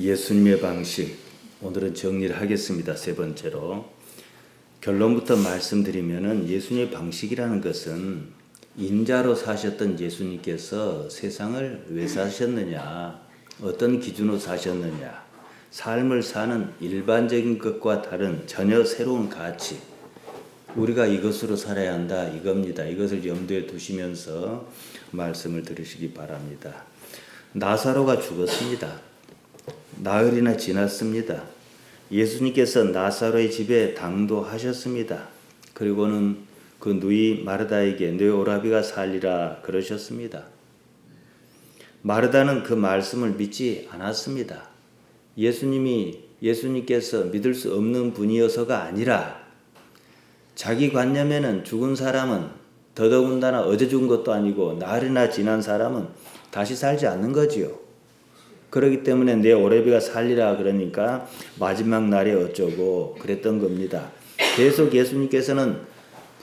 예수님의 방식, 오늘은 정리를 하겠습니다. 세 번째로 결론부터 말씀드리면은 예수님의 방식이라는 것은 인자로 사셨던 예수님께서 세상을 왜 사셨느냐, 어떤 기준으로 사셨느냐, 삶을 사는 일반적인 것과 다른 전혀 새로운 가치, 우리가 이것으로 살아야 한다, 이겁니다. 이것을 염두에 두시면서 말씀을 들으시기 바랍니다. 나사로가 죽었습니다. 나흘이나 지났습니다. 예수님께서 나사로의 집에 당도하셨습니다. 그리고는 그 누이 마르다에게 내 오라비가 살리라 그러셨습니다. 마르다는 그 말씀을 믿지 않았습니다. 예수님께서 믿을 수 없는 분이어서가 아니라 자기 관념에는 죽은 사람은 더더군다나 어제 죽은 것도 아니고 나흘이나 지난 사람은 다시 살지 않는 거지요. 그렇기 때문에 내 오라비가 살리라 그러니까 마지막 날에 어쩌고 그랬던 겁니다. 계속 예수님께서는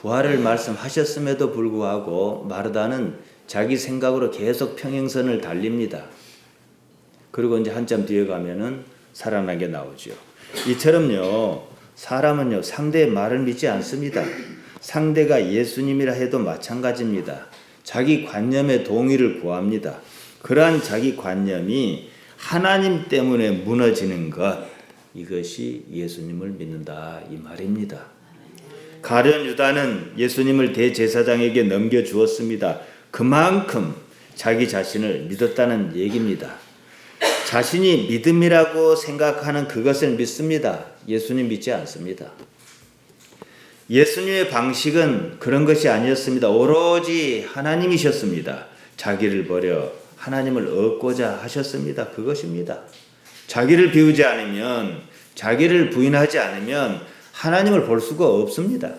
부활을 말씀하셨음에도 불구하고 마르다는 자기 생각으로 계속 평행선을 달립니다. 그리고 이제 한참 뒤에 가면은 살아나게 나오죠. 이처럼요, 사람은요, 상대의 말을 믿지 않습니다. 상대가 예수님이라 해도 마찬가지입니다. 자기 관념의 동의를 구합니다. 그러한 자기 관념이 하나님 때문에 무너지는 것, 이것이 예수님을 믿는다 이 말입니다. 가룟 유다는 예수님을 대제사장에게 넘겨주었습니다. 그만큼 자기 자신을 믿었다는 얘기입니다. 자신이 믿음이라고 생각하는 그것을 믿습니다. 예수님 믿지 않습니다. 예수님의 방식은 그런 것이 아니었습니다. 오로지 하나님이셨습니다. 자기를 버려 하나님을 얻고자 하셨습니다. 그것입니다. 자기를 비우지 않으면, 자기를 부인하지 않으면 하나님을 볼 수가 없습니다.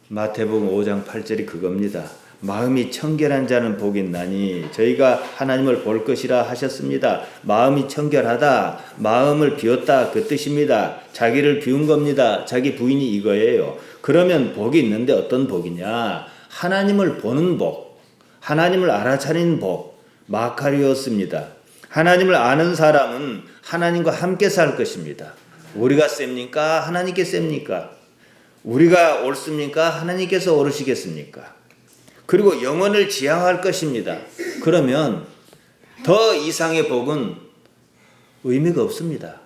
마태복음 5장 8절이 그겁니다. 마음이 청결한 자는 복이 있나니 저희가 하나님을 볼 것이라 하셨습니다. 마음이 청결하다, 마음을 비웠다 그 뜻입니다. 자기를 비운 겁니다. 자기 부인이 이거예요. 그러면 복이 있는데 어떤 복이냐? 하나님을 보는 복, 하나님을 알아차리는 복, 마카리오스입니다. 하나님을 아는 사람은 하나님과 함께 살 것입니다. 우리가 셉니까? 하나님께 셉니까? 우리가 옳습니까? 하나님께서 옳으시겠습니까? 그리고 영원을 지향할 것입니다. 그러면 더 이상의 복은 의미가 없습니다.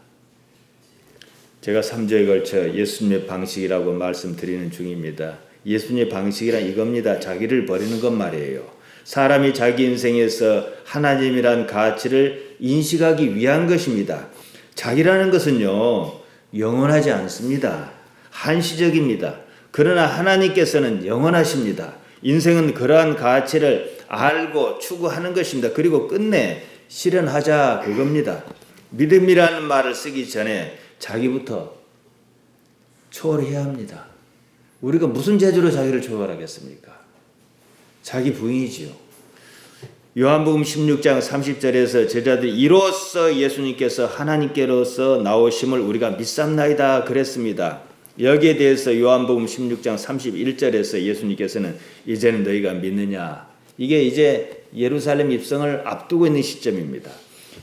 제가 3주에 걸쳐 예수님의 방식이라고 말씀드리는 중입니다. 예수님의 방식이란 이겁니다. 자기를 버리는 것 말이에요. 사람이 자기 인생에서 하나님이란 가치를 인식하기 위한 것입니다. 자기라는 것은요, 영원하지 않습니다. 한시적입니다. 그러나 하나님께서는 영원하십니다. 인생은 그러한 가치를 알고 추구하는 것입니다. 그리고 끝내 실현하자 그겁니다. 믿음이라는 말을 쓰기 전에 자기부터 초월해야 합니다. 우리가 무슨 재주로 자기를 초월하겠습니까? 자기 부인이지요. 요한복음 16장 30절에서 제자들이 이로써 예수님께서 하나님께로서 나오심을 우리가 믿삼나이다 그랬습니다. 여기에 대해서 요한복음 16장 31절에서 예수님께서는 이제는 너희가 믿느냐. 이게 이제 예루살렘 입성을 앞두고 있는 시점입니다.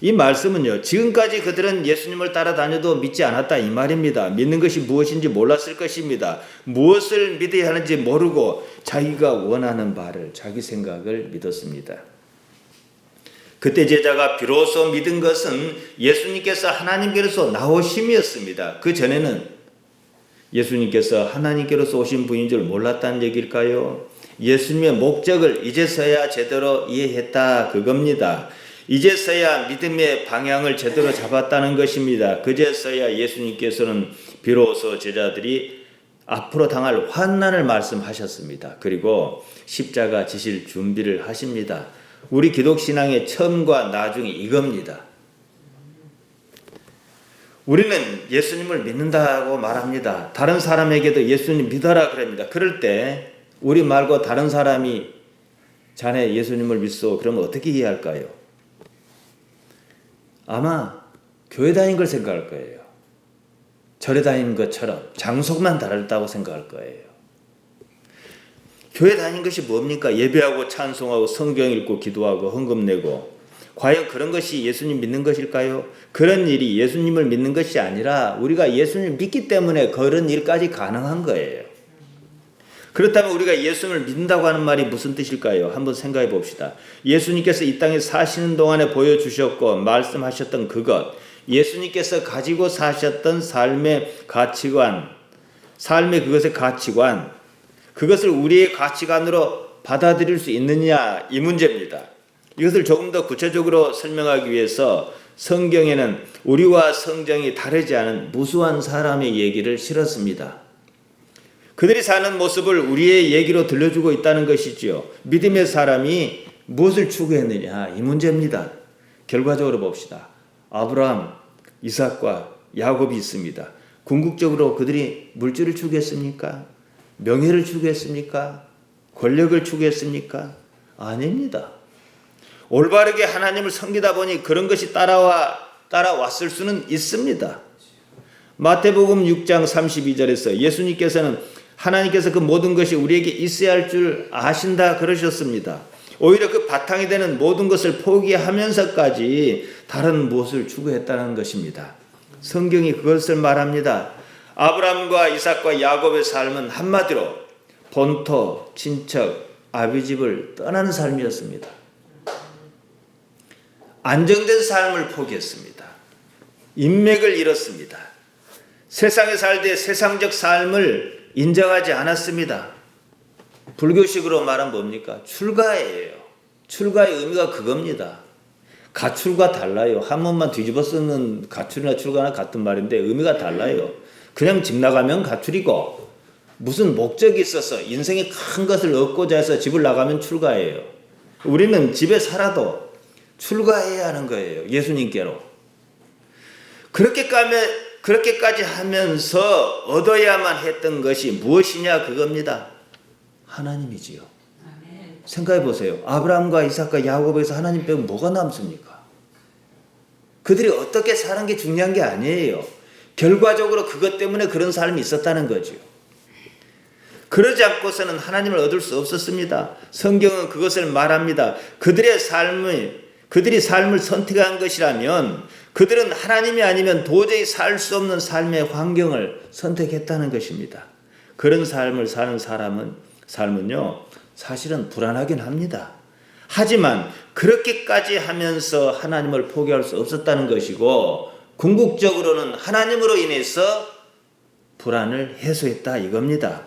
이 말씀은요, 지금까지 그들은 예수님을 따라다녀도 믿지 않았다 이 말입니다. 믿는 것이 무엇인지 몰랐을 것입니다. 무엇을 믿어야 하는지 모르고 자기가 원하는 바를, 자기 생각을 믿었습니다. 그때 제자가 비로소 믿은 것은 예수님께서 하나님께로서 나오심이었습니다. 그 전에는 예수님께서 하나님께로서 오신 분인 줄 몰랐다는 얘기일까요? 예수님의 목적을 이제서야 제대로 이해했다 그겁니다. 이제서야 믿음의 방향을 제대로 잡았다는 것입니다. 그제서야 예수님께서는 비로소 제자들이 앞으로 당할 환난을 말씀하셨습니다. 그리고 십자가 지실 준비를 하십니다. 우리 기독신앙의 처음과 나중이 이겁니다. 우리는 예수님을 믿는다고 말합니다. 다른 사람에게도 예수님 믿어라 그럽니다. 그럴 때 우리 말고 다른 사람이 자네 예수님을 믿소 그러면 어떻게 이해할까요? 아마 교회 다닌 걸 생각할 거예요. 절에 다니는 것처럼 장소만 다르다고 생각할 거예요. 교회 다니는 것이 뭡니까? 예배하고 찬송하고 성경 읽고 기도하고 헌금 내고 과연 그런 것이 예수님 믿는 것일까요? 그런 일이 예수님을 믿는 것이 아니라 우리가 예수님을 믿기 때문에 그런 일까지 가능한 거예요. 그렇다면 우리가 예수님을 믿는다고 하는 말이 무슨 뜻일까요? 한번 생각해 봅시다. 예수님께서 이 땅에 사시는 동안에 보여주셨고 말씀하셨던 그것, 예수님께서 가지고 사셨던 삶의 가치관, 삶의 그것의 가치관, 그것을 우리의 가치관으로 받아들일 수 있느냐, 이 문제입니다. 이것을 조금 더 구체적으로 설명하기 위해서 성경에는 우리와 성정이 다르지 않은 무수한 사람의 얘기를 실었습니다. 그들이 사는 모습을 우리의 얘기로 들려주고 있다는 것이지요. 믿음의 사람이 무엇을 추구했느냐, 이 문제입니다. 결과적으로 봅시다. 아브라함, 이삭과 야곱이 있습니다. 궁극적으로 그들이 물질을 추구했습니까? 명예를 추구했습니까? 권력을 추구했습니까? 아닙니다. 올바르게 하나님을 섬기다 보니 그런 것이 따라왔을 수는 있습니다. 마태복음 6장 32절에서 예수님께서는 하나님께서 그 모든 것이 우리에게 있어야 할 줄 아신다 그러셨습니다. 오히려 그 바탕이 되는 모든 것을 포기하면서까지 다른 무엇을 추구했다는 것입니다. 성경이 그것을 말합니다. 아브라함과 이삭과 야곱의 삶은 한마디로 본토, 친척, 아비집을 떠나는 삶이었습니다. 안정된 삶을 포기했습니다. 인맥을 잃었습니다. 세상에 살되 세상적 삶을 인정하지 않았습니다. 불교식으로 말하면 뭡니까? 출가예요. 출가의 의미가 그겁니다. 가출과 달라요. 한 번만 뒤집어 쓰는 가출이나 출가나 같은 말인데 의미가 달라요. 그냥 집 나가면 가출이고 무슨 목적이 있어서 인생의 큰 것을 얻고자 해서 집을 나가면 출가예요. 우리는 집에 살아도 출가해야 하는 거예요. 예수님께로. 그렇게까지 하면서 얻어야만 했던 것이 무엇이냐 그겁니다. 하나님이지요. 생각해 보세요. 아브라함과 이삭과 야곱에서 하나님 빼고 뭐가 남습니까? 그들이 어떻게 사는 게 중요한 게 아니에요. 결과적으로 그것 때문에 그런 삶이 있었다는 거죠. 그러지 않고서는 하나님을 얻을 수 없었습니다. 성경은 그것을 말합니다. 그들이 삶을 선택한 것이라면 그들은 하나님이 아니면 도저히 살 수 없는 삶의 환경을 선택했다는 것입니다. 그런 삶을 사는 삶은요, 사실은 불안하긴 합니다. 하지만 그렇게까지 하면서 하나님을 포기할 수 없었다는 것이고 궁극적으로는 하나님으로 인해서 불안을 해소했다 이겁니다.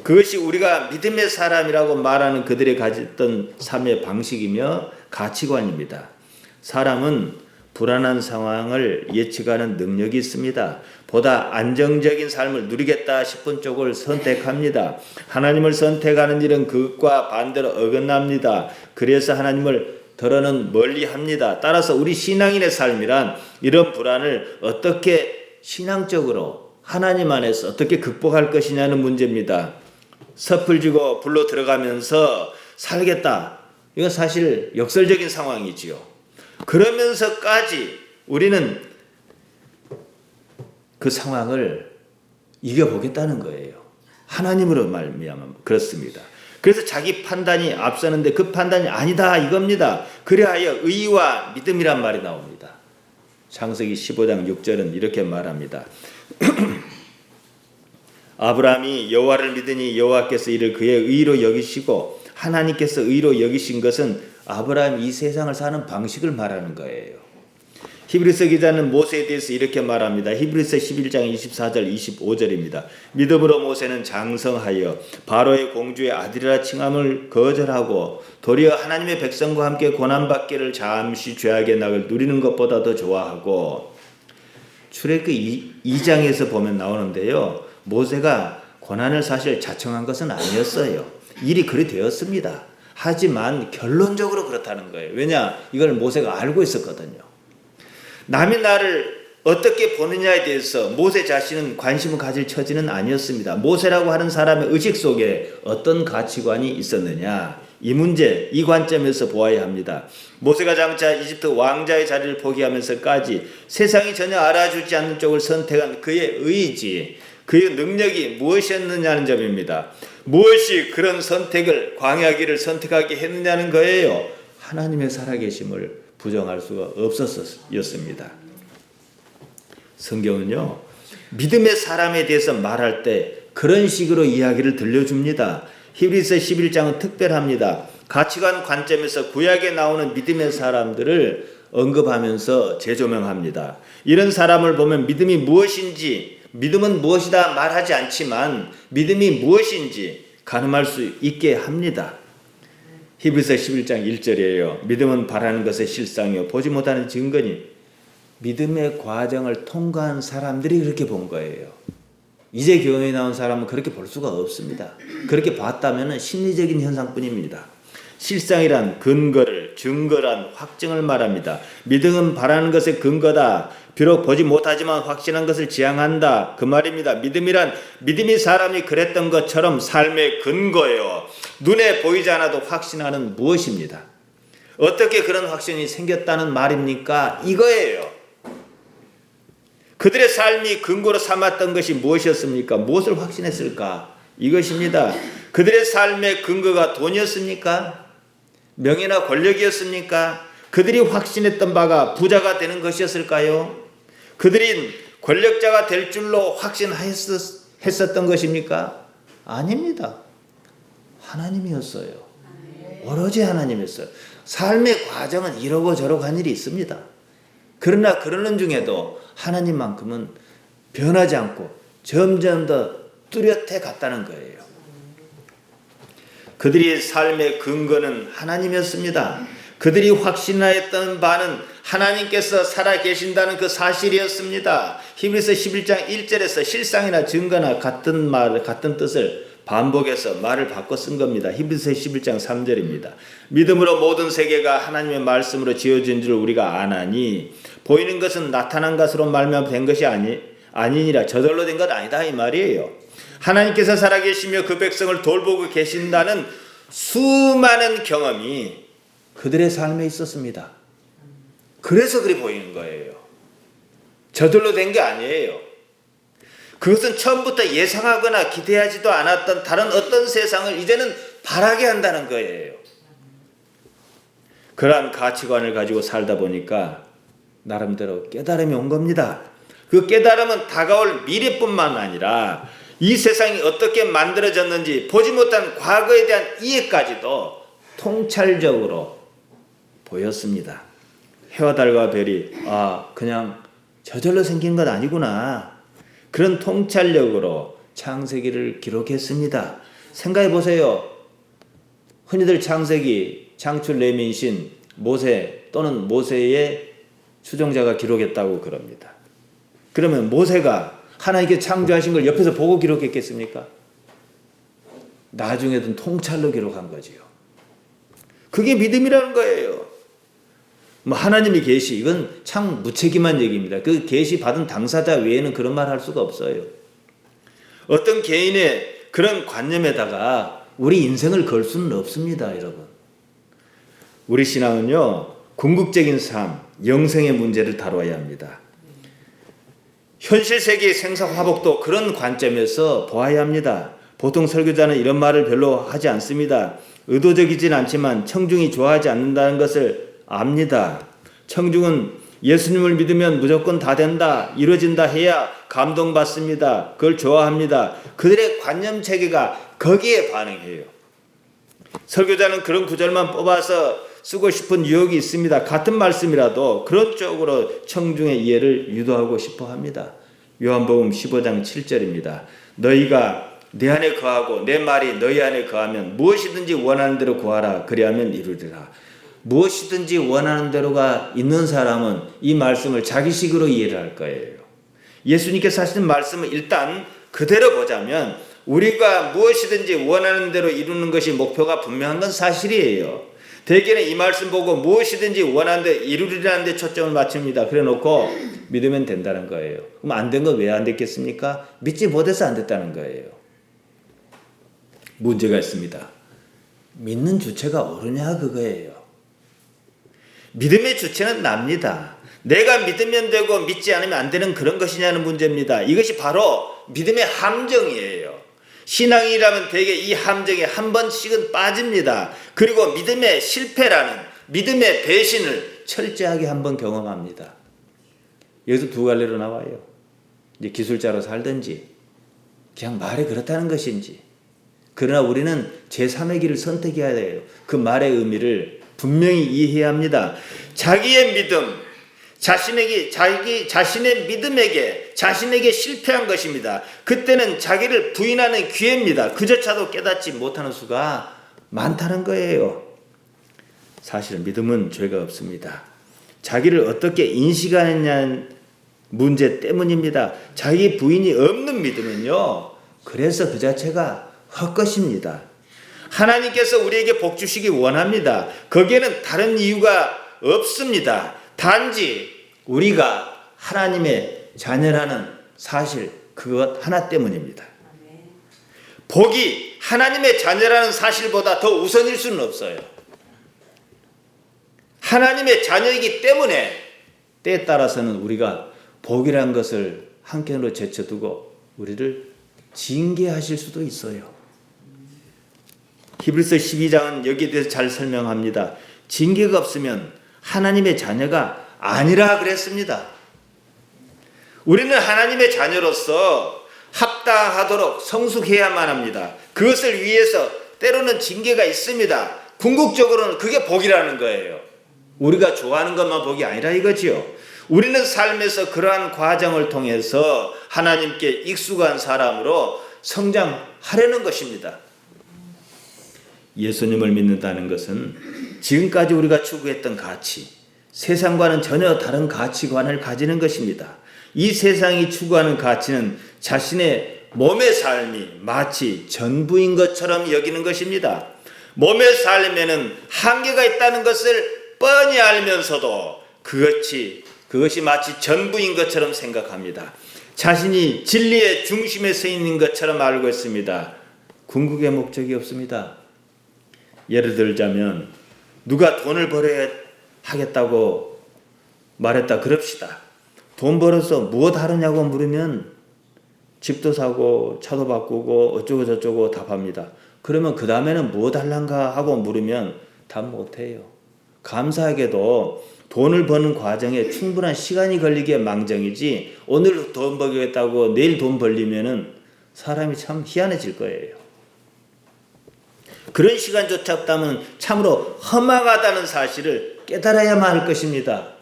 그것이 우리가 믿음의 사람이라고 말하는 그들이 가졌던 삶의 방식이며 가치관입니다. 사람은 불안한 상황을 예측하는 능력이 있습니다. 보다 안정적인 삶을 누리겠다 싶은 쪽을 선택합니다. 하나님을 선택하는 일은 그것과 반대로 어긋납니다. 그래서 하나님을 덜어는 멀리합니다. 따라서 우리 신앙인의 삶이란 이런 불안을 어떻게 신앙적으로 하나님 안에서 어떻게 극복할 것이냐는 문제입니다. 섣을 쥐고 불로 들어가면서 살겠다. 이건 사실 역설적인 상황이지요. 그러면서까지 우리는 그 상황을 이겨보겠다는 거예요. 하나님으로 말미암아 그렇습니다. 그래서 자기 판단이 앞서는데 그 판단이 아니다 이겁니다. 그리하여 의와 믿음이란 말이 나옵니다. 창세기 15장 6절은 이렇게 말합니다. 아브라함이 여호와를 믿으니 여호와께서 이를 그의 의로 여기시고 하나님께서 의로 여기신 것은 아브라함이 이 세상을 사는 방식을 말하는 거예요. 히브리서 기자는 모세에 대해서 이렇게 말합니다. 히브리서 11장 24절 25절입니다. 믿음으로 모세는 장성하여 바로의 공주의 아들이라 칭함을 거절하고 도리어 하나님의 백성과 함께 고난받기를 잠시 죄악의 낙을 누리는 것보다 더 좋아하고 출애굽기 2장에서 보면 나오는데요. 모세가 고난을 사실 자청한 것은 아니었어요. 일이 그리 되었습니다. 하지만 결론적으로 그렇다는 거예요. 왜냐? 이걸 모세가 알고 있었거든요. 남이 나를 어떻게 보느냐에 대해서 모세 자신은 관심을 가질 처지는 아니었습니다. 모세라고 하는 사람의 의식 속에 어떤 가치관이 있었느냐? 이 문제, 이 관점에서 보아야 합니다. 모세가 장차 이집트 왕자의 자리를 포기하면서까지 세상이 전혀 알아주지 않는 쪽을 선택한 그의 의지, 그의 능력이 무엇이었느냐는 점입니다. 무엇이 그런 선택을 광야길을 선택하게 했느냐는 거예요. 하나님의 살아계심을 부정할 수가 없었습니다. 성경은요, 믿음의 사람에 대해서 말할 때 그런 식으로 이야기를 들려줍니다. 히브리서 11장은 특별합니다. 가치관 관점에서 구약에 나오는 믿음의 사람들을 언급하면서 재조명합니다. 이런 사람을 보면 믿음이 무엇인지, 믿음은 무엇이다 말하지 않지만 믿음이 무엇인지 가늠할 수 있게 합니다. 히브리서 11장 1절이에요. 믿음은 바라는 것의 실상이요 보지 못하는 증거니. 믿음의 과정을 통과한 사람들이 그렇게 본 거예요. 이제 교회에 나온 사람은 그렇게 볼 수가 없습니다. 그렇게 봤다면 심리적인 현상뿐입니다. 실상이란 근거를, 증거란 확증을 말합니다. 믿음은 바라는 것의 근거다. 비록 보지 못하지만 확신한 것을 지향한다. 그 말입니다. 믿음이 사람이 그랬던 것처럼 삶의 근거예요. 눈에 보이지 않아도 확신하는 무엇입니다. 어떻게 그런 확신이 생겼다는 말입니까? 이거예요. 그들의 삶이 근거로 삼았던 것이 무엇이었습니까? 무엇을 확신했을까? 이것입니다. 그들의 삶의 근거가 돈이었습니까? 명예나 권력이었습니까? 그들이 확신했던 바가 부자가 되는 것이었을까요? 그들이 권력자가 될 줄로 확신했었던 것입니까? 아닙니다. 하나님이었어요. 오로지 하나님이었어요. 삶의 과정은 이러고 저러고 한 일이 있습니다. 그러나 그러는 중에도 하나님만큼은 변하지 않고 점점 더 뚜렷해 갔다는 거예요. 그들의 삶의 근거는 하나님이었습니다. 그들이 확신하였던 바는 하나님께서 살아계신다는 그 사실이었습니다. 히브리서 11장 1절에서 실상이나 증거나 같은 뜻을 반복해서 말을 바꿔 쓴 겁니다. 히브리서 11장 3절입니다. 믿음으로 모든 세계가 하나님의 말씀으로 지어진 줄 우리가 아나니 보이는 것은 나타난 것으로 말미암아 된 것이 아니니라. 저절로 된 것 아니다 이 말이에요. 하나님께서 살아계시며 그 백성을 돌보고 계신다는 수많은 경험이 그들의 삶에 있었습니다. 그래서 그리 보이는 거예요. 저절로 된 게 아니에요. 그것은 처음부터 예상하거나 기대하지도 않았던 다른 어떤 세상을 이제는 바라게 한다는 거예요. 그러한 가치관을 가지고 살다 보니까 나름대로 깨달음이 온 겁니다. 그 깨달음은 다가올 미래뿐만 아니라 이 세상이 어떻게 만들어졌는지 보지 못한 과거에 대한 이해까지도 통찰적으로 보였습니다. 해와 달과 별이 그냥 저절로 생긴 건 아니구나. 그런 통찰력으로 창세기를 기록했습니다. 생각해 보세요. 흔히들 창세기 창출 내민신 모세 또는 모세의 추종자가 기록했다고 그럽니다. 그러면 모세가 하나님께 창조하신 걸 옆에서 보고 기록했겠습니까? 나중에는 통찰로 기록한 거지요. 그게 믿음이라는 거예요. 하나님이 계시, 이건 참 무책임한 얘기입니다. 그 계시 받은 당사자 외에는 그런 말 할 수가 없어요. 어떤 개인의 그런 관념에다가 우리 인생을 걸 수는 없습니다, 여러분. 우리 신앙은요, 궁극적인 삶, 영생의 문제를 다뤄야 합니다. 현실 세계의 생사화복도 그런 관점에서 보아야 합니다. 보통 설교자는 이런 말을 별로 하지 않습니다. 의도적이진 않지만 청중이 좋아하지 않는다는 것을 압니다. 청중은 예수님을 믿으면 무조건 다 된다, 이루어진다 해야 감동받습니다. 그걸 좋아합니다. 그들의 관념 체계가 거기에 반응해요. 설교자는 그런 구절만 뽑아서 쓰고 싶은 유혹이 있습니다. 같은 말씀이라도 그런 쪽으로 청중의 이해를 유도하고 싶어 합니다. 요한복음 15장 7절입니다. 너희가 내 안에 거하고 내 말이 너희 안에 거하면 무엇이든지 원하는 대로 구하라. 그리하면 이루리라. 무엇이든지 원하는 대로가 있는 사람은 이 말씀을 자기식으로 이해를 할 거예요. 예수님께서 하시는 말씀을 일단 그대로 보자면 우리가 무엇이든지 원하는 대로 이루는 것이 목표가 분명한 건 사실이에요. 대개는 이 말씀 보고 무엇이든지 원하는 데 이루리라는 데 초점을 맞춥니다. 그래 놓고 믿으면 된다는 거예요. 그럼 안 된 건 왜 안 됐겠습니까? 믿지 못해서 안 됐다는 거예요. 문제가 있습니다. 믿는 주체가 옳으냐 그거예요. 믿음의 주체는 납니다. 내가 믿으면 되고 믿지 않으면 안 되는 그런 것이냐는 문제입니다. 이것이 바로 믿음의 함정이에요. 신앙이라면 대개 이 함정에 한 번씩은 빠집니다. 그리고 믿음의 실패라는 믿음의 배신을 철저하게 한번 경험합니다. 여기서 두 갈래로 나와요. 이제 기술자로 살든지 그냥 말이 그렇다는 것인지. 그러나 우리는 제3의 길을 선택해야 돼요. 그 말의 의미를 분명히 이해해야 합니다. 자기의 믿음, 자신의 믿음에게 자신에게 실패한 것입니다. 그때는 자기를 부인하는 기회입니다. 그조차도 깨닫지 못하는 수가 많다는 거예요. 사실 믿음은 죄가 없습니다. 자기를 어떻게 인식하느냐는 문제 때문입니다. 자기 부인이 없는 믿음은요, 그래서 그 자체가 헛것입니다. 하나님께서 우리에게 복 주시기 원합니다. 거기에는 다른 이유가 없습니다. 단지 우리가 하나님의 자녀라는 사실 그것 하나 때문입니다. 복이 하나님의 자녀라는 사실보다 더 우선일 수는 없어요. 하나님의 자녀이기 때문에 때에 따라서는 우리가 복이라는 것을 한켠으로 제쳐두고 우리를 징계하실 수도 있어요. 히브리서 12장은 여기에 대해서 잘 설명합니다. 징계가 없으면 하나님의 자녀가 아니라 그랬습니다. 우리는 하나님의 자녀로서 합당하도록 성숙해야만 합니다. 그것을 위해서 때로는 징계가 있습니다. 궁극적으로는 그게 복이라는 거예요. 우리가 좋아하는 것만 복이 아니라 이거지요. 우리는 삶에서 그러한 과정을 통해서 하나님께 익숙한 사람으로 성장하려는 것입니다. 예수님을 믿는다는 것은 지금까지 우리가 추구했던 가치, 세상과는 전혀 다른 가치관을 가지는 것입니다. 이 세상이 추구하는 가치는 자신의 몸의 삶이 마치 전부인 것처럼 여기는 것입니다. 몸의 삶에는 한계가 있다는 것을 뻔히 알면서도 그것이 마치 전부인 것처럼 생각합니다. 자신이 진리의 중심에 서 있는 것처럼 알고 있습니다. 궁극의 목적이 없습니다. 예를 들자면 누가 돈을 벌어야 하겠다고 말했다 그럽시다. 돈 벌어서 무엇 하느냐고 물으면 집도 사고 차도 바꾸고 어쩌고 저쩌고 답합니다. 그러면 그 다음에는 무엇 할란가 하고 물으면 답 못해요. 감사하게도 돈을 버는 과정에 충분한 시간이 걸리기에 망정이지 오늘 돈 벌겠다고 내일 돈 벌리면은 사람이 참 희한해질 거예요. 그런 시간조차 없다면 참으로 험악하다는 사실을 깨달아야만 할 것입니다.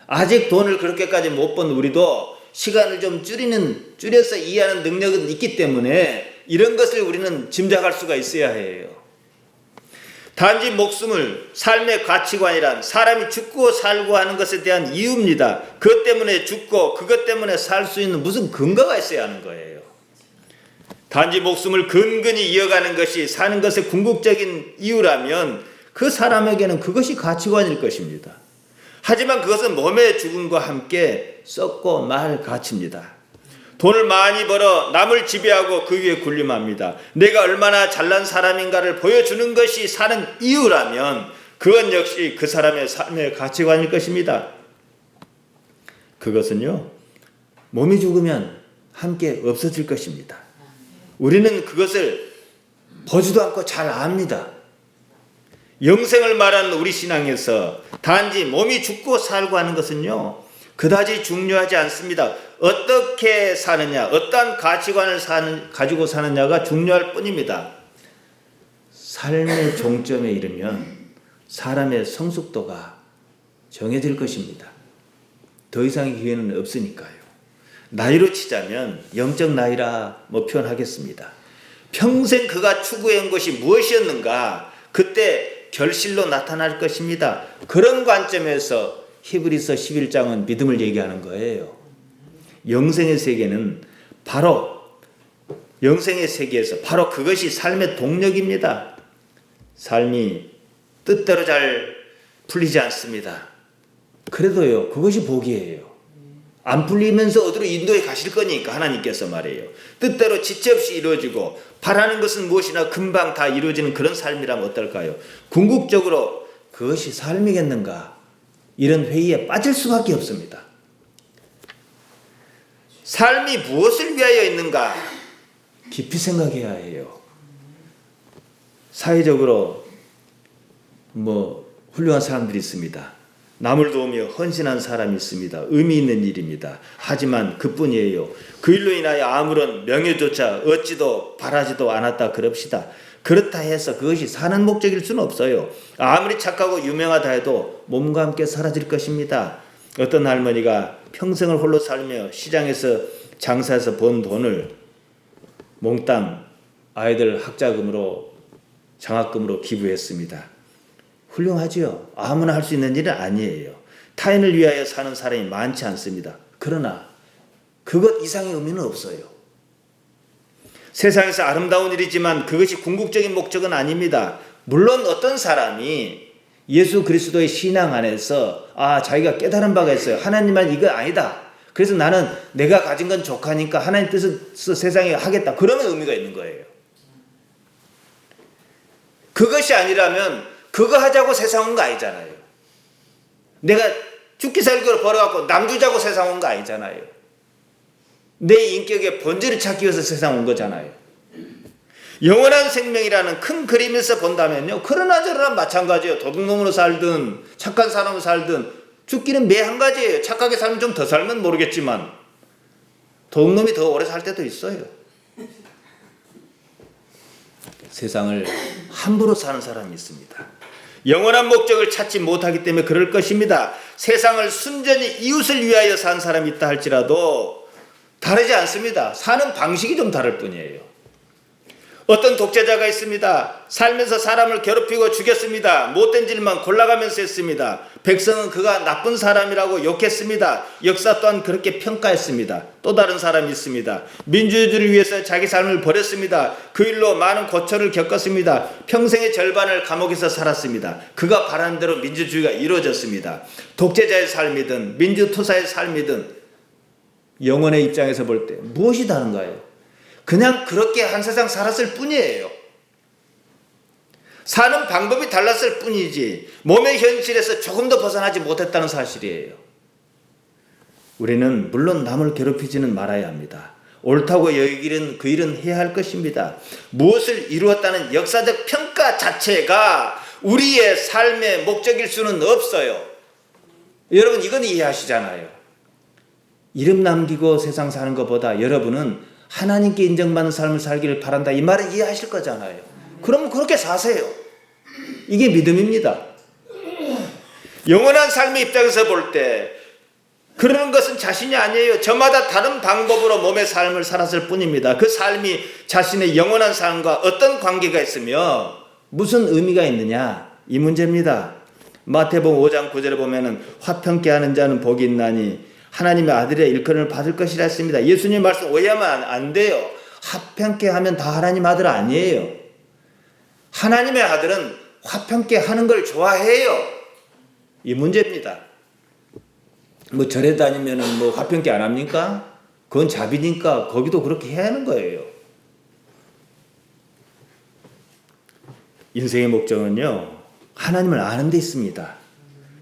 아직 돈을 그렇게까지 못 번 우리도 시간을 좀 줄여서 이해하는 능력은 있기 때문에 이런 것을 우리는 짐작할 수가 있어야 해요. 단지 목숨을 삶의 가치관이란 사람이 죽고 살고 하는 것에 대한 이유입니다. 그것 때문에 죽고 그것 때문에 살 수 있는 무슨 근거가 있어야 하는 거예요. 단지 목숨을 근근히 이어가는 것이 사는 것의 궁극적인 이유라면 그 사람에게는 그것이 가치관일 것입니다. 하지만 그것은 몸의 죽음과 함께 썩고 말 가치입니다. 돈을 많이 벌어 남을 지배하고 그 위에 군림합니다. 내가 얼마나 잘난 사람인가를 보여주는 것이 사는 이유라면 그건 역시 그 사람의 삶의 가치관일 것입니다. 그것은요, 몸이 죽으면 함께 없어질 것입니다. 우리는 그것을 보지도 않고 잘 압니다. 영생을 말하는 우리 신앙에서 단지 몸이 죽고 살고 하는 것은요, 그다지 중요하지 않습니다. 어떻게 사느냐, 어떠한 가치관을 가지고 사느냐가 중요할 뿐입니다. 삶의 종점에 이르면 사람의 성숙도가 정해질 것입니다. 더 이상의 기회는 없으니까요. 나이로 치자면 영적 나이라 표현하겠습니다. 평생 그가 추구한 것이 무엇이었는가 그때 결실로 나타날 것입니다. 그런 관점에서 히브리서 11장은 믿음을 얘기하는 거예요. 영생의 세계는 바로 영생의 세계에서 바로 그것이 삶의 동력입니다. 삶이 뜻대로 잘 풀리지 않습니다. 그래도요, 그것이 복이에요. 안 풀리면서 어디로 인도해 가실 거니까 하나님께서 말해요. 뜻대로 지체 없이 이루어지고 바라는 것은 무엇이나 금방 다 이루어지는 그런 삶이라면 어떨까요? 궁극적으로 그것이 삶이겠는가? 이런 회의에 빠질 수밖에 없습니다. 삶이 무엇을 위하여 있는가? 깊이 생각해야 해요. 사회적으로 훌륭한 사람들이 있습니다. 남을 도우며 헌신한 사람이 있습니다. 의미 있는 일입니다. 하지만 그뿐이에요. 그 일로 인하여 아무런 명예조차 얻지도 바라지도 않았다 그럽시다. 그렇다 해서 그것이 사는 목적일 수는 없어요. 아무리 착하고 유명하다 해도 몸과 함께 사라질 것입니다. 어떤 할머니가 평생을 홀로 살며 시장에서 장사해서 번 돈을 몽땅 아이들 학자금으로 장학금으로 기부했습니다. 훌륭하지요. 아무나 할 수 있는 일은 아니에요. 타인을 위하여 사는 사람이 많지 않습니다. 그러나 그것 이상의 의미는 없어요. 세상에서 아름다운 일이지만 그것이 궁극적인 목적은 아닙니다. 물론 어떤 사람이 예수 그리스도의 신앙 안에서 자기가 깨달은 바가 있어요. 하나님만 이거 아니다. 그래서 나는 내가 가진 건 족하니까 하나님 뜻을 세상에 하겠다. 그러면 의미가 있는 거예요. 그것이 아니라면 그거 하자고 세상 온 거 아니잖아요. 내가 죽기 살기로 벌어갖고 남 주자고 세상 온 거 아니잖아요. 내 인격의 본질을 찾기 위해서 세상 온 거잖아요. 영원한 생명이라는 큰 그림에서 본다면요. 그러나 저러나 마찬가지예요. 도둑놈으로 살든 착한 사람으로 살든 죽기는 매 한 가지예요. 착하게 살면 좀 더 살면 모르겠지만 도둑놈이 더 오래 살 때도 있어요. 세상을 함부로 사는 사람이 있습니다. 영원한 목적을 찾지 못하기 때문에 그럴 것입니다. 세상을 순전히 이웃을 위하여 산 사람이 있다 할지라도 다르지 않습니다. 사는 방식이 좀 다를 뿐이에요. 어떤 독재자가 있습니다. 살면서 사람을 괴롭히고 죽였습니다. 못된 일만 골라가면서 했습니다. 백성은 그가 나쁜 사람이라고 욕했습니다. 역사 또한 그렇게 평가했습니다. 또 다른 사람이 있습니다. 민주주의를 위해서 자기 삶을 버렸습니다. 그 일로 많은 고초를 겪었습니다. 평생의 절반을 감옥에서 살았습니다. 그가 바라는 대로 민주주의가 이루어졌습니다. 독재자의 삶이든 민주투사의 삶이든 영혼의 입장에서 볼 때 무엇이 다른가요? 그냥 그렇게 한 세상 살았을 뿐이에요. 사는 방법이 달랐을 뿐이지 몸의 현실에서 조금 더 벗어나지 못했다는 사실이에요. 우리는 물론 남을 괴롭히지는 말아야 합니다. 옳다고 여기는 그 일은 해야 할 것입니다. 무엇을 이루었다는 역사적 평가 자체가 우리의 삶의 목적일 수는 없어요. 여러분 이건 이해하시잖아요. 이름 남기고 세상 사는 것보다 여러분은 하나님께 인정받는 삶을 살기를 바란다. 이 말은 이해하실 거잖아요. 그럼 그렇게 사세요. 이게 믿음입니다. 영원한 삶의 입장에서 볼 때 그러는 것은 자신이 아니에요. 저마다 다른 방법으로 몸의 삶을 살았을 뿐입니다. 그 삶이 자신의 영원한 삶과 어떤 관계가 있으며 무슨 의미가 있느냐 이 문제입니다. 마태복음 5장 9절에 보면은 화평케 하는 자는 복이 있나니 하나님의 아들의 일컬음을 받을 것이라 했습니다. 예수님 말씀 오해하면 안 돼요. 화평케 하면 다 하나님 아들 아니에요. 하나님의 아들은 화평케 하는 걸 좋아해요. 이 문제입니다. 절에 다니면은 화평케 안 합니까? 그건 자비니까 거기도 그렇게 해야 하는 거예요. 인생의 목적은요, 하나님을 아는 데 있습니다.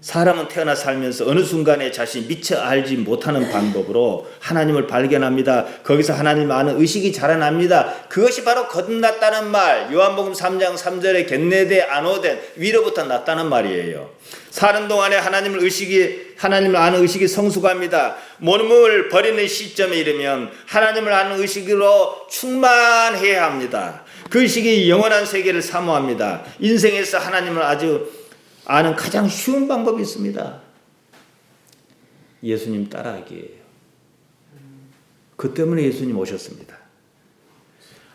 사람은 태어나 살면서 어느 순간에 자신이 미처 알지 못하는 방법으로 하나님을 발견합니다. 거기서 하나님을 아는 의식이 자라납니다. 그것이 바로 거듭났다는 말, 요한복음 3장 3절에 겟네데 아노덴, 위로부터 났다는 말이에요. 사는 동안에 하나님을 아는 의식이 성숙합니다. 몸을 버리는 시점에 이르면 하나님을 아는 의식으로 충만해야 합니다. 그 의식이 영원한 세계를 사모합니다. 인생에서 하나님을 아는 가장 쉬운 방법이 있습니다. 예수님 따라하기예요. 그 때문에 예수님 오셨습니다.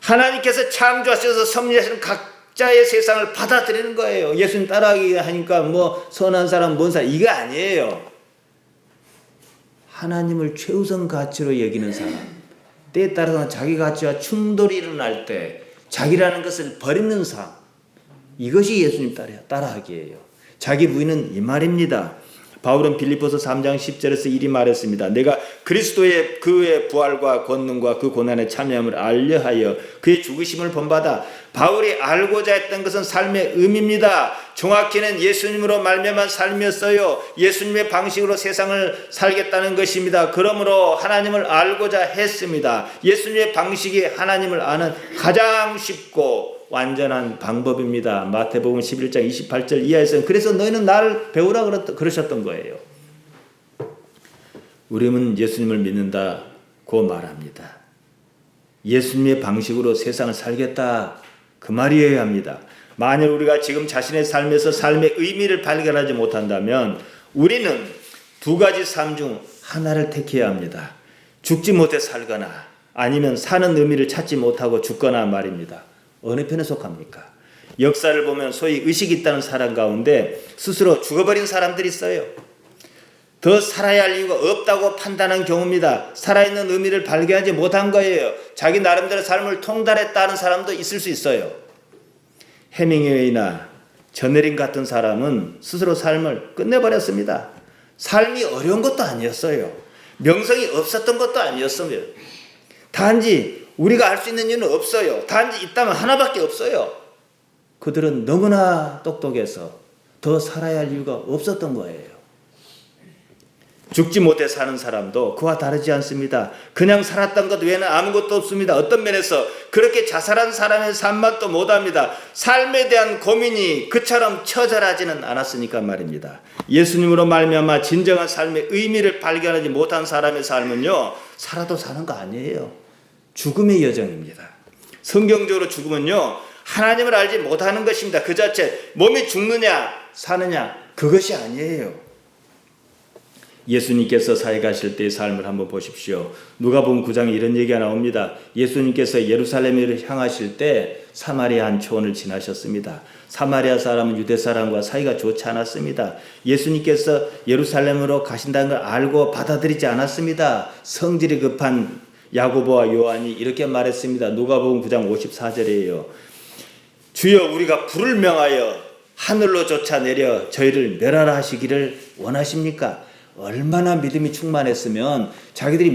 하나님께서 창조하셔서 섭리하시는 각자의 세상을 받아들이는 거예요. 예수님 따라하기 하니까 선한 사람, 뭔 사람 이게 아니에요. 하나님을 최우선 가치로 여기는 사람, 때에 따라서는 자기 가치와 충돌이 일어날 때 자기라는 것을 버리는 삶, 이것이 예수님 따라하기예요. 자기 부인은 이 말입니다. 바울은 빌립보서 3장 10절에서 이리 말했습니다. 내가 그리스도의 그의 부활과 권능과 그 고난에 참여함을 알려하여 그의 죽으심을 본받아. 바울이 알고자 했던 것은 삶의 의미입니다. 정확히는 예수님으로 말미암은 삶이었어요. 예수님의 방식으로 세상을 살겠다는 것입니다. 그러므로 하나님을 알고자 했습니다. 예수님의 방식이 하나님을 아는 가장 쉽고 완전한 방법입니다. 마태복음 11장 28절 이하에서는 그래서 너희는 나를 배우라 그러셨던 거예요. 우리는 예수님을 믿는다고 말합니다. 예수님의 방식으로 세상을 살겠다 그 말이어야 합니다. 만일 우리가 지금 자신의 삶에서 삶의 의미를 발견하지 못한다면 우리는 두 가지 삶 중 하나를 택해야 합니다. 죽지 못해 살거나 아니면 사는 의미를 찾지 못하고 죽거나 말입니다. 어느 편에 속합니까? 역사를 보면 소위 의식이 있다는 사람 가운데 스스로 죽어버린 사람들이 있어요. 더 살아야 할 이유가 없다고 판단한 경우입니다. 살아있는 의미를 발견하지 못한 거예요. 자기 나름대로 삶을 통달했다는 사람도 있을 수 있어요. 해밍웨이나 저네린 같은 사람은 스스로 삶을 끝내버렸습니다. 삶이 어려운 것도 아니었어요. 명성이 없었던 것도 아니었어요. 단지 우리가 알 수 있는 이유는 없어요. 단지 있다면 하나밖에 없어요. 그들은 너무나 똑똑해서 더 살아야 할 이유가 없었던 거예요. 죽지 못해 사는 사람도 그와 다르지 않습니다. 그냥 살았던 것 외에는 아무것도 없습니다. 어떤 면에서 그렇게 자살한 사람의 삶만도 못합니다. 삶에 대한 고민이 그처럼 처절하지는 않았으니까 말입니다. 예수님으로 말미암아 진정한 삶의 의미를 발견하지 못한 사람의 삶은요, 살아도 사는 거 아니에요. 죽음의 여정입니다. 성경적으로 죽음은요, 하나님을 알지 못하는 것입니다. 그 자체 몸이 죽느냐 사느냐 그것이 아니에요. 예수님께서 사역하실 때의 삶을 한번 보십시오. 누가복음 9장에 이런 얘기가 나옵니다. 예수님께서 예루살렘을 향하실 때 사마리아 한 초원을 지나셨습니다. 사마리아 사람은 유대 사람과 사이가 좋지 않았습니다. 예수님께서 예루살렘으로 가신다는 걸 알고 받아들이지 않았습니다. 성질이 급한 야고보와 요한이 이렇게 말했습니다. 누가복음 9장 54절이에요. 주여 우리가 불을 명하여 하늘로 쫓아내려 저희를 멸하라 하시기를 원하십니까? 얼마나 믿음이 충만했으면 자기들이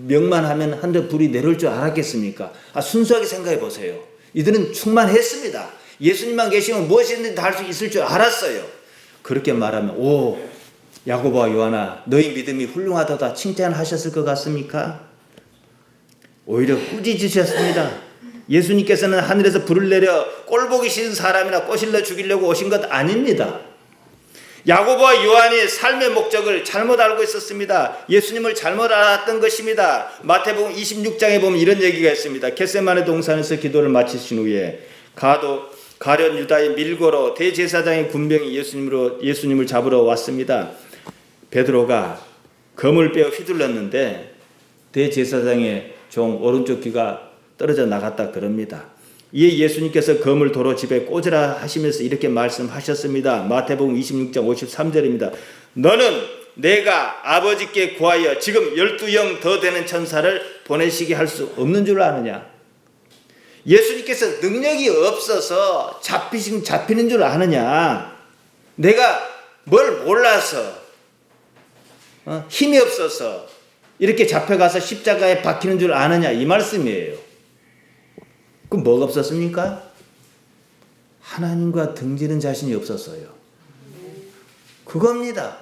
명만 하면 하늘에 불이 내려올 줄 알았겠습니까? 순수하게 생각해 보세요. 이들은 충만했습니다. 예수님만 계시면 무엇이든지 다 할 수 있을 줄 알았어요. 그렇게 말하면 야고보와 요한아 너희 믿음이 훌륭하다다 칭찬하셨을 것 같습니까? 오히려 꾸짖으셨습니다. 예수님께서는 하늘에서 불을 내려 꼴보기 싫은 사람이나 꼬실러 죽이려고 오신 것 아닙니다. 야고보와 요한이 삶의 목적을 잘못 알고 있었습니다. 예수님을 잘못 알았던 것입니다. 마태복음 26장에 보면 이런 얘기가 있습니다. 겟세마네 동산에서 기도를 마치신 후에 가룟 유다의 밀고로 대제사장의 군병이 예수님을 잡으러 왔습니다. 베드로가 검을 빼어 휘둘렀는데 대제사장의 종 오른쪽 귀가 떨어져 나갔다 그럽니다. 이에 예수님께서 검을 도로 집에 꽂으라 하시면서 이렇게 말씀하셨습니다. 마태복음 26장 53절입니다. 너는 내가 아버지께 구하여 지금 12영 더 되는 천사를 보내시게 할 수 없는 줄 아느냐? 예수님께서 능력이 없어서 잡히는 줄 아느냐? 내가 뭘 몰라서 힘이 없어서 이렇게 잡혀가서 십자가에 박히는 줄 아느냐? 이 말씀이에요. 그럼 뭐가 없었습니까? 하나님과 등지는 자신이 없었어요. 그겁니다.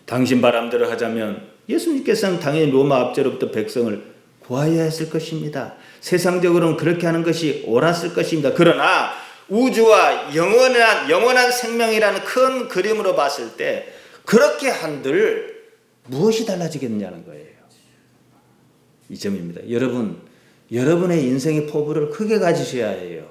당신 바람대로 하자면 예수님께서는 당연히 로마 압제로부터 백성을 구하여야 했을 것입니다. 세상적으로는 그렇게 하는 것이 옳았을 것입니다. 그러나 우주와 영원한 생명이라는 큰 그림으로 봤을 때 그렇게 한들 무엇이 달라지겠느냐는 거예요. 이 점입니다. 여러분의 인생의 포부를 크게 가지셔야 해요.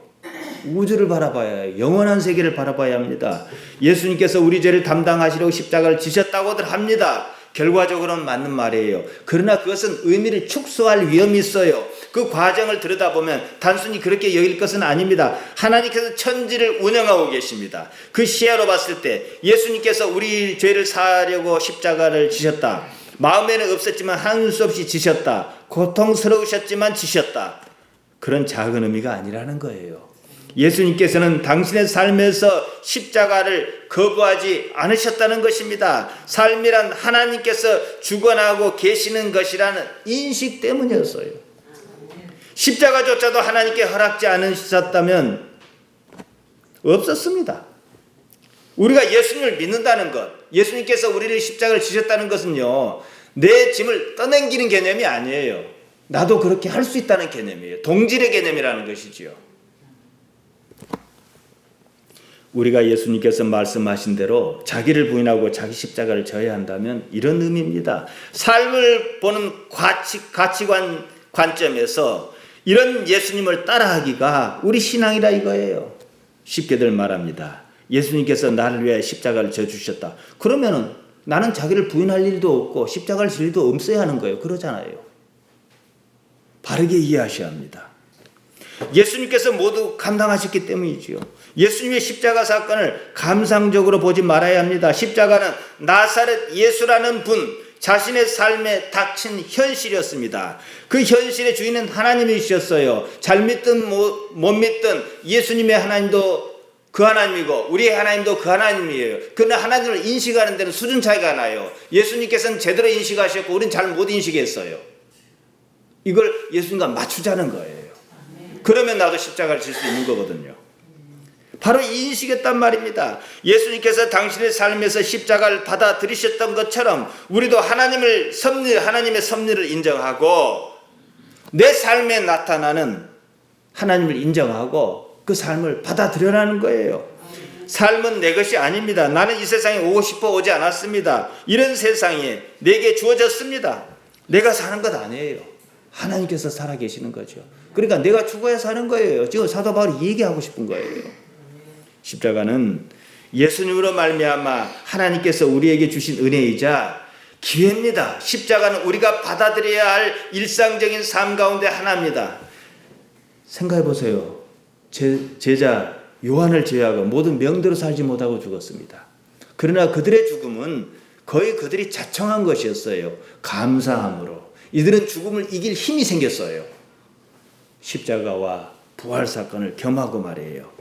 우주를 바라봐야 해요. 영원한 세계를 바라봐야 합니다. 예수님께서 우리 죄를 담당하시려고 십자가를 지셨다고들 합니다. 결과적으로는 맞는 말이에요. 그러나 그것은 의미를 축소할 위험이 있어요. 그 과정을 들여다보면 단순히 그렇게 여길 것은 아닙니다. 하나님께서 천지를 운영하고 계십니다. 그 시야로 봤을 때 예수님께서 우리 죄를 사하려고 십자가를 지셨다. 마음에는 없었지만 하는 수 없이 지셨다. 고통스러우셨지만 지셨다. 그런 작은 의미가 아니라는 거예요. 예수님께서는 당신의 삶에서 십자가를 거부하지 않으셨다는 것입니다. 삶이란 하나님께서 주관하고 계시는 것이라는 인식 때문이었어요. 십자가조차도 하나님께 허락지 않으셨다면 없었습니다. 우리가 예수님을 믿는다는 것, 예수님께서 우리를 십자가를 지셨다는 것은요, 내 짐을 떠넘기는 개념이 아니에요. 나도 그렇게 할 수 있다는 개념이에요. 동질의 개념이라는 것이지요. 우리가 예수님께서 말씀하신 대로 자기를 부인하고 자기 십자가를 져야 한다면 이런 의미입니다. 삶을 보는 관점에서 이런 예수님을 따라하기가 우리 신앙이라 이거예요. 쉽게들 말합니다. 예수님께서 나를 위해 십자가를 져주셨다. 그러면은 나는 자기를 부인할 일도 없고 십자가를 질 일도 없어야 하는 거예요. 그러잖아요. 바르게 이해하셔야 합니다. 예수님께서 모두 감당하셨기 때문이지요. 예수님의 십자가 사건을 감상적으로 보지 말아야 합니다. 십자가는 나사렛 예수라는 분 자신의 삶에 닥친 현실이었습니다. 그 현실의 주인은 하나님이셨어요. 잘 믿든 못 믿든 예수님의 하나님도 그 하나님이고 우리의 하나님도 그 하나님이에요. 그러나 하나님을 인식하는 데는 수준 차이가 나요. 예수님께서는 제대로 인식하셨고 우리는 잘 못 인식했어요. 이걸 예수님과 맞추자는 거예요. 그러면 나도 십자가를 질 수 있는 거거든요. 바로 이 인식이었단 말입니다. 예수님께서 당신의 삶에서 십자가를 받아들이셨던 것처럼 우리도 하나님의 섭리를 인정하고 내 삶에 나타나는 하나님을 인정하고 그 삶을 받아들여라는 거예요. 삶은 내 것이 아닙니다. 나는 이 세상에 오고 싶어 오지 않았습니다. 이런 세상에 내게 주어졌습니다. 내가 사는 것 아니에요. 하나님께서 살아계시는 거죠. 그러니까 내가 죽어야 사는 거예요. 지금 사도 바울이 얘기하고 싶은 거예요. 십자가는 예수님으로 말미암아 하나님께서 우리에게 주신 은혜이자 기회입니다. 십자가는 우리가 받아들여야 할 일상적인 삶 가운데 하나입니다. 생각해 보세요. 제자 요한을 제외하고 모든 명대로 살지 못하고 죽었습니다. 그러나 그들의 죽음은 거의 그들이 자청한 것이었어요. 감사함으로. 이들은 죽음을 이길 힘이 생겼어요. 십자가와 부활 사건을 겸하고 말이에요.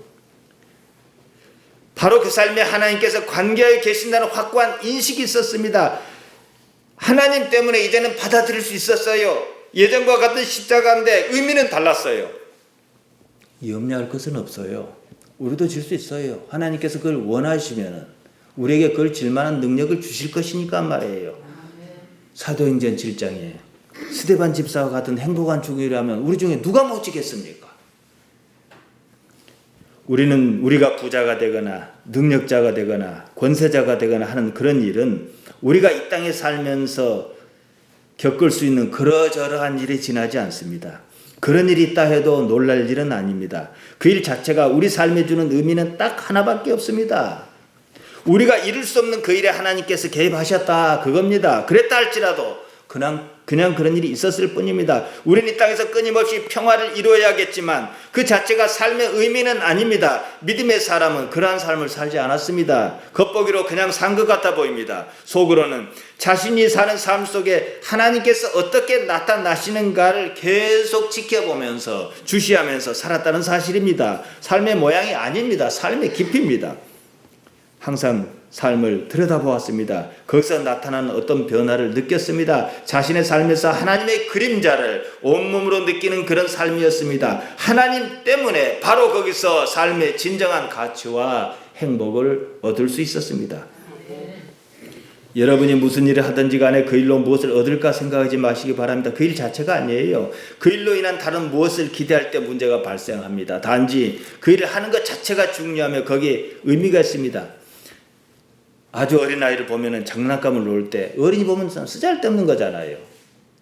바로 그 삶에 하나님께서 관계하여 계신다는 확고한 인식이 있었습니다. 하나님 때문에 이제는 받아들일 수 있었어요. 예전과 같은 십자가인데 의미는 달랐어요. 염려할 것은 없어요. 우리도 질 수 있어요. 하나님께서 그걸 원하시면 우리에게 그걸 질 만한 능력을 주실 것이니까 말이에요. 사도행전 7장에 스데반 집사와 같은 행복한 죽음이라면 우리 중에 누가 못 지겠습니까? 우리가 부자가 되거나 능력자가 되거나 권세자가 되거나 하는 그런 일은 우리가 이 땅에 살면서 겪을 수 있는 그러저러한 일이 지나지 않습니다. 그런 일이 있다 해도 놀랄 일은 아닙니다. 그 일 자체가 우리 삶에 주는 의미는 딱 하나밖에 없습니다. 우리가 이룰 수 없는 그 일에 하나님께서 개입하셨다 그겁니다. 그랬다 할지라도 그냥 그런 일이 있었을 뿐입니다. 우리는 이 땅에서 끊임없이 평화를 이루어야겠지만 그 자체가 삶의 의미는 아닙니다. 믿음의 사람은 그러한 삶을 살지 않았습니다. 겉보기로 그냥 산 것 같아 보입니다. 속으로는 자신이 사는 삶 속에 하나님께서 어떻게 나타나시는가를 계속 지켜보면서 주시하면서 살았다는 사실입니다. 삶의 모양이 아닙니다. 삶의 깊이입니다. 항상 삶을 들여다보았습니다. 거기서 나타나는 어떤 변화를 느꼈습니다. 자신의 삶에서 하나님의 그림자를 온몸으로 느끼는 그런 삶이었습니다. 하나님 때문에 바로 거기서 삶의 진정한 가치와 행복을 얻을 수 있었습니다. 여러분이 무슨 일을 하든지 간에 그 일로 무엇을 얻을까 생각하지 마시기 바랍니다. 그 일 자체가 아니에요. 그 일로 인한 다른 무엇을 기대할 때 문제가 발생합니다. 단지 그 일을 하는 것 자체가 중요하며 거기에 의미가 있습니다. 아주 어린 아이를 보면은 장난감을 놓을 때 어린이 보면 쓰잘데없는 거잖아요.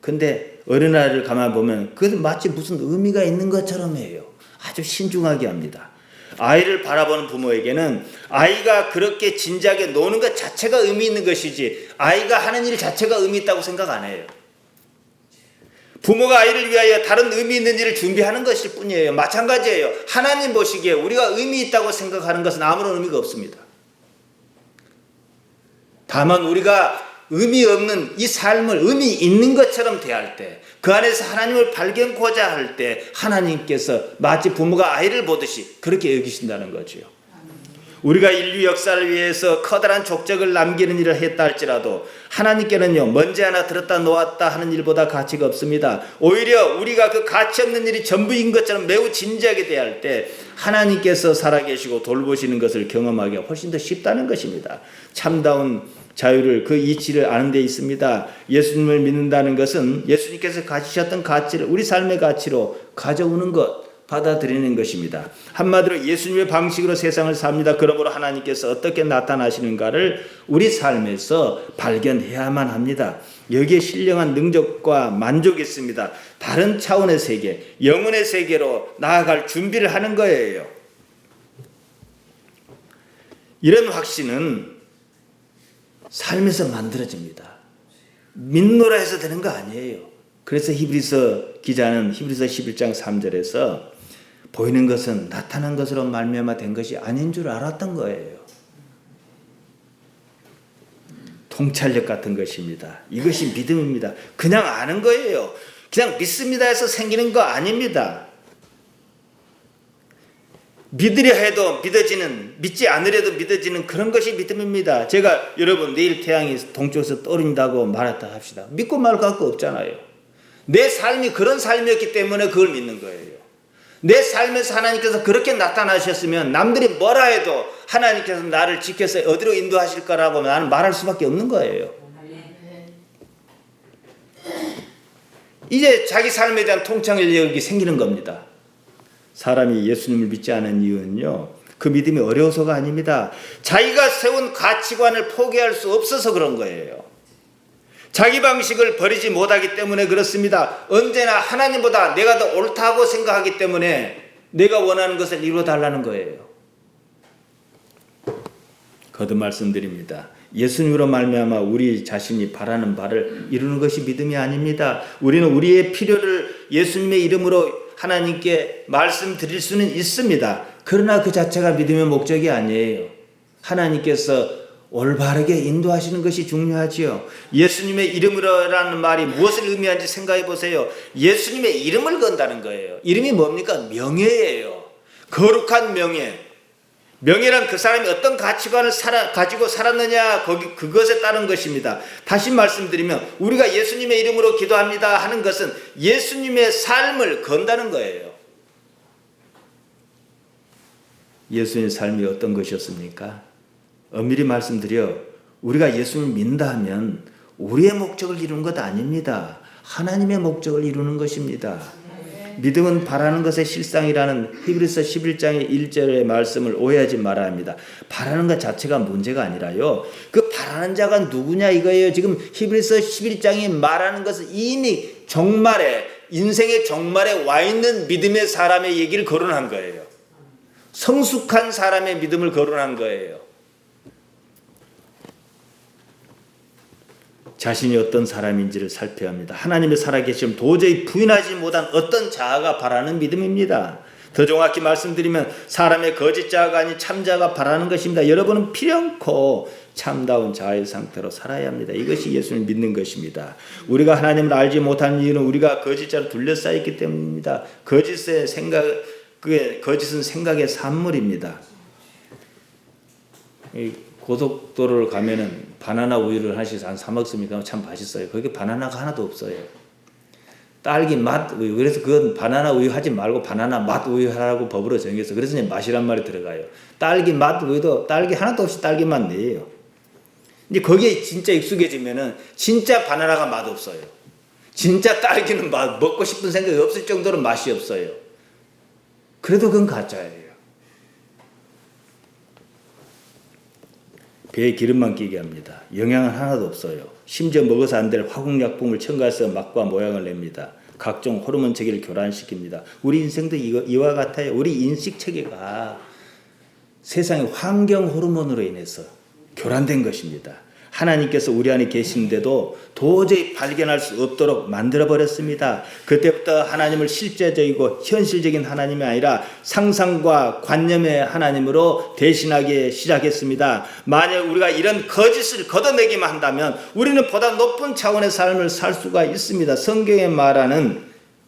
근데 어린 아이를 가만 보면 그것은 마치 무슨 의미가 있는 것처럼 해요. 아주 신중하게 합니다. 아이를 바라보는 부모에게는 아이가 그렇게 진지하게 노는 것 자체가 의미 있는 것이지 아이가 하는 일 자체가 의미 있다고 생각 안 해요. 부모가 아이를 위하여 다른 의미 있는 일을 준비하는 것일 뿐이에요. 마찬가지예요. 하나님 보시기에 우리가 의미 있다고 생각하는 것은 아무런 의미가 없습니다. 다만 우리가 의미 없는 이 삶을 의미 있는 것처럼 대할 때, 그 안에서 하나님을 발견코자 할 때 하나님께서 마치 부모가 아이를 보듯이 그렇게 여기신다는 거죠. 우리가 인류 역사를 위해서 커다란 족적을 남기는 일을 했다 할지라도 하나님께는요, 먼지 하나 들었다 놓았다 하는 일보다 가치가 없습니다. 오히려 우리가 그 가치 없는 일이 전부인 것처럼 매우 진지하게 대할 때 하나님께서 살아계시고 돌보시는 것을 경험하기가 훨씬 더 쉽다는 것입니다. 참다운 자유를, 그 이치를 아는 데 있습니다. 예수님을 믿는다는 것은 예수님께서 가지셨던 가치를 우리 삶의 가치로 가져오는 것, 받아들이는 것입니다. 한마디로 예수님의 방식으로 세상을 삽니다. 그러므로 하나님께서 어떻게 나타나시는가를 우리 삶에서 발견해야만 합니다. 여기에 신령한 능력과 만족이 있습니다. 다른 차원의 세계, 영혼의 세계로 나아갈 준비를 하는 거예요. 이런 확신은 삶에서 만들어집니다. 믿노라 해서 되는 거 아니에요. 그래서 히브리서 기자는 히브리서 11장 3절에서 보이는 것은 나타난 것으로 말미암아 된 것이 아닌 줄 알았던 거예요. 통찰력 같은 것입니다. 이것이 믿음입니다. 그냥 아는 거예요. 그냥 믿습니다 해서 생기는 거 아닙니다. 믿으려 해도 믿어지는, 믿지 않으려도 믿어지는 그런 것이 믿음입니다. 제가 여러분 내일 태양이 동쪽에서 떠오른다고 말했다 합시다. 믿고 말 갖고 없잖아요. 내 삶이 그런 삶이었기 때문에 그걸 믿는 거예요. 내 삶에서 하나님께서 그렇게 나타나셨으면 남들이 뭐라 해도 하나님께서 나를 지켜서 어디로 인도하실 거라고 나는 말할 수밖에 없는 거예요. 이제 자기 삶에 대한 통찰력이 생기는 겁니다. 사람이 예수님을 믿지 않은 이유는요, 그 믿음이 어려워서가 아닙니다. 자기가 세운 가치관을 포기할 수 없어서 그런 거예요. 자기 방식을 버리지 못하기 때문에 그렇습니다. 언제나 하나님보다 내가 더 옳다고 생각하기 때문에 내가 원하는 것을 이루어달라는 거예요. 거듭 말씀드립니다. 예수님으로 말미암아 우리 자신이 바라는 바를 이루는 것이 믿음이 아닙니다. 우리는 우리의 필요를 예수님의 이름으로 하나님께 말씀드릴 수는 있습니다. 그러나 그 자체가 믿음의 목적이 아니에요. 하나님께서 올바르게 인도하시는 것이 중요하지요. 예수님의 이름으로라는 말이 무엇을 의미하는지 생각해 보세요. 예수님의 이름을 건다는 거예요. 이름이 뭡니까? 명예예요. 거룩한 명예. 명예란 그 사람이 어떤 가치관을 가지고 살았느냐, 그것에 따른 것입니다. 다시 말씀드리면 우리가 예수님의 이름으로 기도합니다 하는 것은 예수님의 삶을 건다는 거예요. 예수님의 삶이 어떤 것이었습니까? 엄밀히 말씀드려 우리가 예수님을 믿는다 하면 우리의 목적을 이루는 것 아닙니다. 하나님의 목적을 이루는 것입니다. 믿음은 바라는 것의 실상이라는 히브리서 11장의 1절의 말씀을 오해하지 말아야 합니다. 바라는 것 자체가 문제가 아니라요, 그 바라는 자가 누구냐 이거예요. 지금 히브리서 11장이 말하는 것은 이미 종말에, 인생의 종말에 와 있는 믿음의 사람의 얘기를 거론한 거예요. 성숙한 사람의 믿음을 거론한 거예요. 자신이 어떤 사람인지를 살펴야 합니다. 하나님의 살아계심을 도저히 부인하지 못한 어떤 자아가 바라는 믿음입니다. 더 정확히 말씀드리면 사람의 거짓 자아가 아닌 참 자아가 바라는 것입니다. 여러분은 필연코 참다운 자아의 상태로 살아야 합니다. 이것이 예수를 믿는 것입니다. 우리가 하나님을 알지 못하는 이유는 우리가 거짓 자로 둘러싸였기 때문입니다. 거짓은 생각의 산물입니다. 고속도로를 가면은 바나나 우유를 하나씩 사 먹습니다. 참 맛있어요. 거기 바나나가 하나도 없어요. 딸기 맛 우유. 그래서 그건 바나나 우유 하지 말고 바나나 맛 우유 하라고 법으로 정해서, 그래서 맛이란 말이 들어가요. 딸기 맛 우유도 딸기 하나도 없이 딸기 맛 내요. 이제 거기에 진짜 익숙해지면은 진짜 바나나가 맛 없어요. 진짜 딸기는 먹고 싶은 생각이 없을 정도로 맛이 없어요. 그래도 그건 가짜예요. 배에 기름만 끼게 합니다. 영양은 하나도 없어요. 심지어 먹어서 안 될 화공약품을 첨가해서 맛과 모양을 냅니다. 각종 호르몬 체계를 교란시킵니다. 우리 인생도 이와 같아요. 우리 인식 체계가 세상의 환경 호르몬으로 인해서 교란된 것입니다. 하나님께서 우리 안에 계시는데도 도저히 발견할 수 없도록 만들어버렸습니다. 그때부터 하나님을 실제적이고 현실적인 하나님이 아니라 상상과 관념의 하나님으로 대신하기 시작했습니다. 만약 우리가 이런 거짓을 걷어내기만 한다면 우리는 보다 높은 차원의 삶을 살 수가 있습니다. 성경에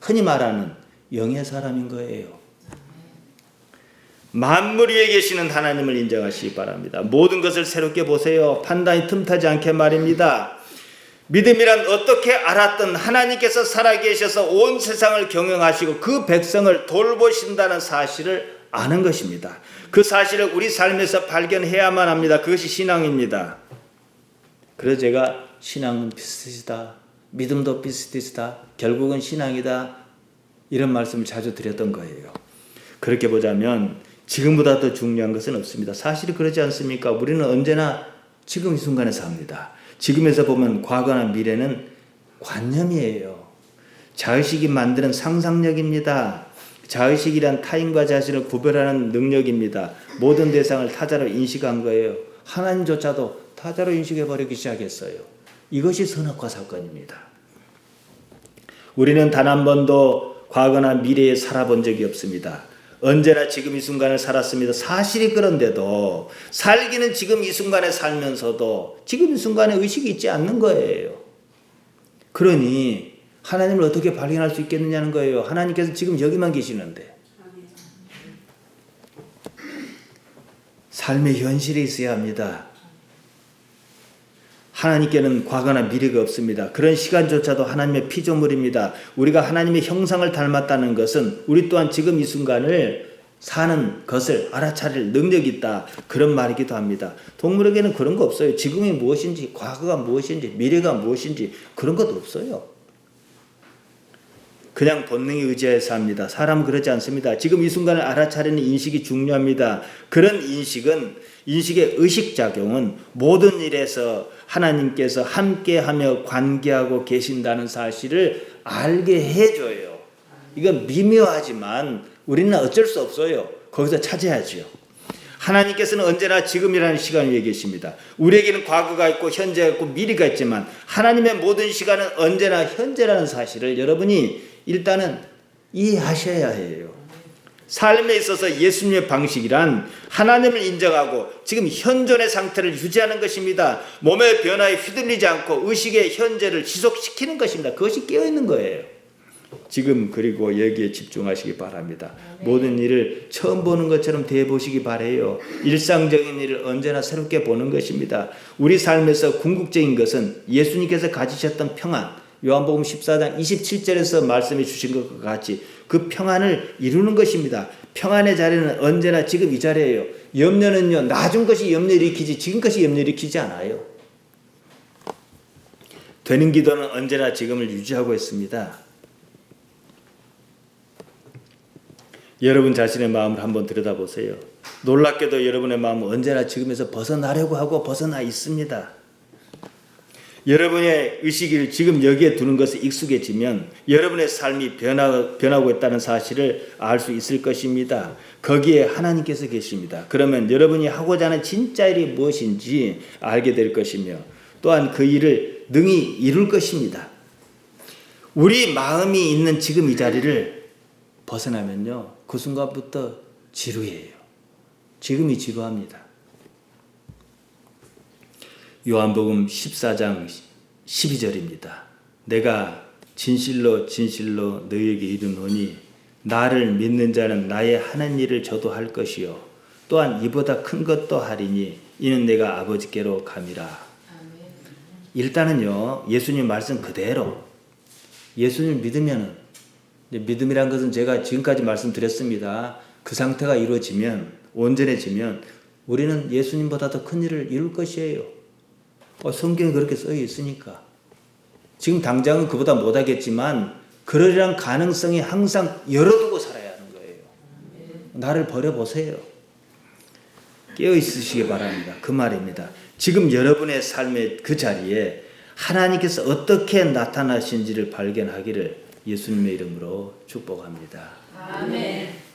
흔히 말하는 영의 사람인 거예요. 만물 위에 계시는 하나님을 인정하시기 바랍니다. 모든 것을 새롭게 보세요. 판단이 틈타지 않게 말입니다. 믿음이란 어떻게 알았던 하나님께서 살아계셔서 온 세상을 경영하시고 그 백성을 돌보신다는 사실을 아는 것입니다. 그 사실을 우리 삶에서 발견해야만 합니다. 그것이 신앙입니다. 그래서 제가 신앙은 비슷이다, 믿음도 비슷이다, 결국은 신앙이다, 이런 말씀을 자주 드렸던 거예요. 그렇게 보자면 지금보다 더 중요한 것은 없습니다. 사실이 그러지 않습니까? 우리는 언제나 지금 이 순간에 삽니다. 지금에서 보면 과거나 미래는 관념이에요. 자의식이 만드는 상상력입니다. 자의식이란 타인과 자신을 구별하는 능력입니다. 모든 대상을 타자로 인식한 거예요. 하나님조차도 타자로 인식해버리기 시작했어요. 이것이 선악과 사건입니다. 우리는 단 한 번도 과거나 미래에 살아본 적이 없습니다. 언제나 지금 이 순간을 살았습니다. 사실이 그런데도 살기는 지금 이 순간에 살면서도 지금 이 순간에 의식이 있지 않는 거예요. 그러니 하나님을 어떻게 발견할 수 있겠느냐는 거예요. 하나님께서 지금 여기만 계시는데. 삶의 현실이 있어야 합니다. 하나님께는 과거나 미래가 없습니다. 그런 시간조차도 하나님의 피조물입니다. 우리가 하나님의 형상을 닮았다는 것은 우리 또한 지금 이 순간을 사는 것을 알아차릴 능력이 있다, 그런 말이기도 합니다. 동물에게는 그런 거 없어요. 지금이 무엇인지, 과거가 무엇인지, 미래가 무엇인지 그런 것도 없어요. 그냥 본능에 의지해서 삽니다. 사람은 그렇지 않습니다. 지금 이 순간을 알아차리는 인식이 중요합니다. 그런 인식의 의식작용은 모든 일에서 하나님께서 함께하며 관계하고 계신다는 사실을 알게 해줘요. 이건 미묘하지만 우리는 어쩔 수 없어요. 거기서 찾아야죠. 하나님께서는 언제나 지금이라는 시간을 위해 계십니다. 우리에게는 과거가 있고 현재가 있고 미래가 있지만 하나님의 모든 시간은 언제나 현재라는 사실을 여러분이 일단은 이해하셔야 해요. 삶에 있어서 예수님의 방식이란 하나님을 인정하고 지금 현존의 상태를 유지하는 것입니다. 몸의 변화에 휘둘리지 않고 의식의 현재를 지속시키는 것입니다. 그것이 깨어있는 거예요. 지금 그리고 여기에 집중하시기 바랍니다. 모든 일을 처음 보는 것처럼 대해보시기 바라요. 일상적인 일을 언제나 새롭게 보는 것입니다. 우리 삶에서 궁극적인 것은 예수님께서 가지셨던 평안, 요한복음 14장 27절에서 말씀해 주신 것과 같이 그 평안을 이루는 것입니다. 평안의 자리는 언제나 지금 이 자리예요. 염려는요, 나중 것이 염려를 일으키지 지금 것이 염려를 일으키지 않아요. 되는 기도는 언제나 지금을 유지하고 있습니다. 여러분 자신의 마음을 한번 들여다보세요. 놀랍게도 여러분의 마음은 언제나 지금에서 벗어나려고 하고 벗어나 있습니다. 여러분의 의식을 지금 여기에 두는 것에 익숙해지면 여러분의 삶이 변하고 있다는 사실을 알 수 있을 것입니다. 거기에 하나님께서 계십니다. 그러면 여러분이 하고자 하는 진짜 일이 무엇인지 알게 될 것이며 또한 그 일을 능히 이룰 것입니다. 우리 마음이 있는 지금 이 자리를 벗어나면요, 그 순간부터 지루해요. 지금이 지루합니다. 요한복음 14장 12절입니다. 내가 진실로 진실로 너희에게 이르노니 나를 믿는 자는 나의 하는 일을 저도 할 것이요 또한 이보다 큰 것도 하리니 이는 내가 아버지께로 감이라. 일단은요, 예수님 말씀 그대로 예수님을 믿으면은, 믿음이란 것은 제가 지금까지 말씀드렸습니다. 그 상태가 이루어지면, 온전해지면 우리는 예수님보다 더 큰 일을 이룰 것이에요. 성경에 그렇게 써 있으니까. 지금 당장은 그보다 못하겠지만 그러려는 가능성이 항상 열어두고 살아야 하는 거예요. 나를 버려보세요. 깨어있으시기 바랍니다. 그 말입니다. 지금 여러분의 삶의 그 자리에 하나님께서 어떻게 나타나신지를 발견하기를 예수님의 이름으로 축복합니다. 아멘.